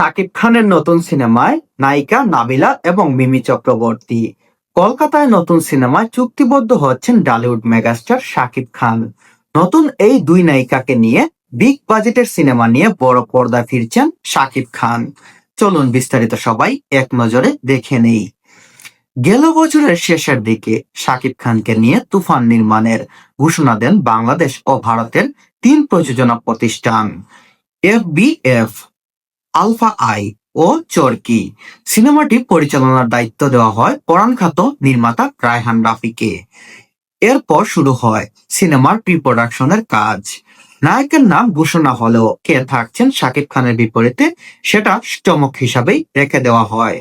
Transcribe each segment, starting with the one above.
শাকিব খানের নতুন সিনেমায় নায়িকা নাবিলা এবং মিমি চক্রবর্তী। কলকাতায় নতুন সিনেমায় চুক্তিবদ্ধ হচ্ছেন টলিউড মেগাস্টার শাকিব খান। নতুন এই দুই নায়িকাকে নিয়ে বিগ বাজেটের সিনেমা নিয়ে বড় পর্দায় ফিরছেন শাকিব খান। চলুন বিস্তারিত সবাই এক নজরে দেখে নেই। গেল বছরের শেষের দিকে শাকিব খানকে নিয়ে তুফান নির্মাণের ঘোষণা দেন বাংলাদেশ ও ভারতের তিন প্রযোজনা প্রতিষ্ঠান FBF, আলফা আই ও চরকি। সিনেমাটি পরিচালনার দায়িত্ব দেওয়া হয় পরাণ খ্যাত নির্মাতা রায়হান রাফিকে। এরপর শুরু হয় সিনেমার প্রি প্রোডাকশনের কাজ। নায়কের নাম ঘোষণা হলেও কে থাকছেন শাকিব খানের বিপরীতে সেটা চমক হিসাবেই রেখে দেওয়া হয়।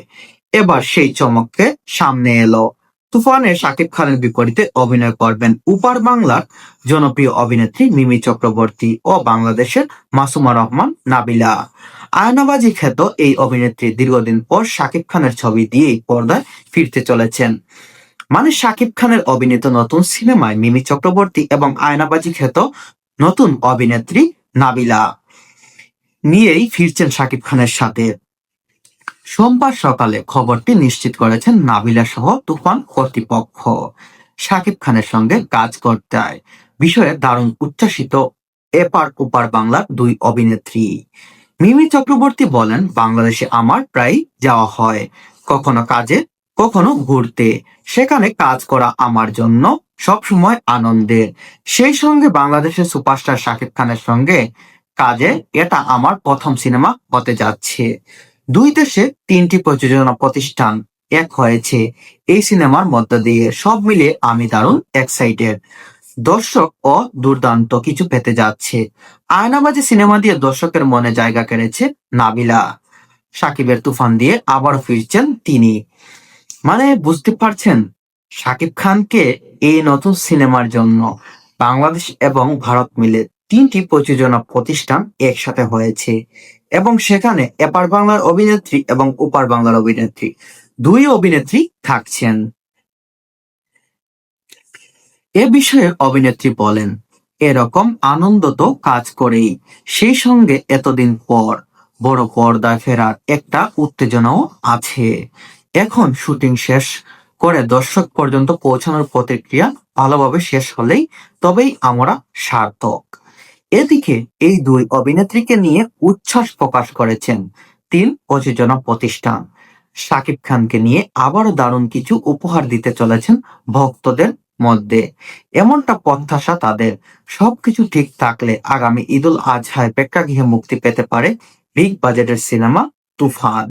এবার সেই চমককে সামনে এলো। তুফানে শাকিব খানের বিপরীতে অভিনয় করবেন উপার বাংলার জনপ্রিয় অভিনেত্রী মিমি চক্রবর্তী ও বাংলাদেশের মাসুমা রহমান নাবিলা। আয়নাবাজি খ্যাত এই অভিনেত্রী দীর্ঘদিন পর শাকিব খানের ছবি দিয়েই পর্দায় ফিরতে চলেছেন। মানে শাকিব খানের অভিনীত নতুন সিনেমায় মিমি চক্রবর্তী এবং আয়নাবাজি খ্যাত নতুন অভিনেত্রী নাবিলা নিয়েই ফিরছেন শাকিব খানের সাথে। সোমবার সকালে খবরটি নিশ্চিত করেছেন নাবিলা সহ তুফান কর্তৃপক্ষ। শাকিব খানের সঙ্গে কাজ করতে বিষয়ে দারুণ উচ্ছ্বসিত এপার ওপার বাংলার দুই অভিনেত্রী। মিমি চক্রবর্তী বলেন, বাংলাদেশে আমার প্রায় যাওয়া হয়, কখনো কাজে কখনো ঘুরতে। সেখানে কাজ করা আমার জন্য সবসময় আনন্দের। সেই সঙ্গে বাংলাদেশের সুপারস্টার শাকিব খানের সঙ্গে কাজে এটা আমার প্রথম সিনেমা হতে যাচ্ছে। দুই দেশে তিনটি প্রযোজনা প্রতিষ্ঠান এক হয়েছে এই সিনেমার মধ্য দিয়ে। সব মিলিয়ে আমি দারুণ এক্সাইটেড। দর্শক ও দুর্দান্ত কিছু পেতে যাচ্ছে। আয়নাবাজি সিনেমা দিয়ে দর্শকের মনে জায়গা কেড়েছে নাবিলা। সাকিবের তুফান দিয়ে আবার ফিরছেন তিনি। মানে বুঝতে পারছেন, শাকিব খানকে এই নতুন সিনেমার জন্য বাংলাদেশ এবং ভারত মিলে তিনটি প্রযোজনা প্রতিষ্ঠান একসাথে হয়েছে এবং সেখানে এপার বাংলার অভিনেত্রী এবং ওপার বাংলার অভিনেত্রী দুই অভিনেত্রী থাকছেন। এ বিষয়ে অভিনেত্রী বলেন, এরকম আনন্দ তো কাজ করেই, সেই সঙ্গে এতদিন পর বড় পর্দায় ফেরার একটা উত্তেজনাও আছে। এখন শুটিং শেষ করে দর্শক পর্যন্ত পৌঁছানোর প্রতিক্রিয়া ভালোভাবে শেষ হলেই তবেই আমরা সার্থক। এদিকে এই দুই অভিনেত্রীকে নিয়ে উচ্ছ্বাস প্রকাশ করেছেন তিন প্রযোজনা প্রতিষ্ঠান। শাকিব খানকে নিয়ে আবারও দারুণ কিছু উপহার দিতে চলেছেন ভক্তদের মধ্যে, এমনটা প্রত্যাশা তাদের। সবকিছু ঠিক থাকলে আগামী ঈদুল আজহায় প্রেক্ষাগৃহে মুক্তি পেতে পারে বিগ বাজেটের সিনেমা তুফান।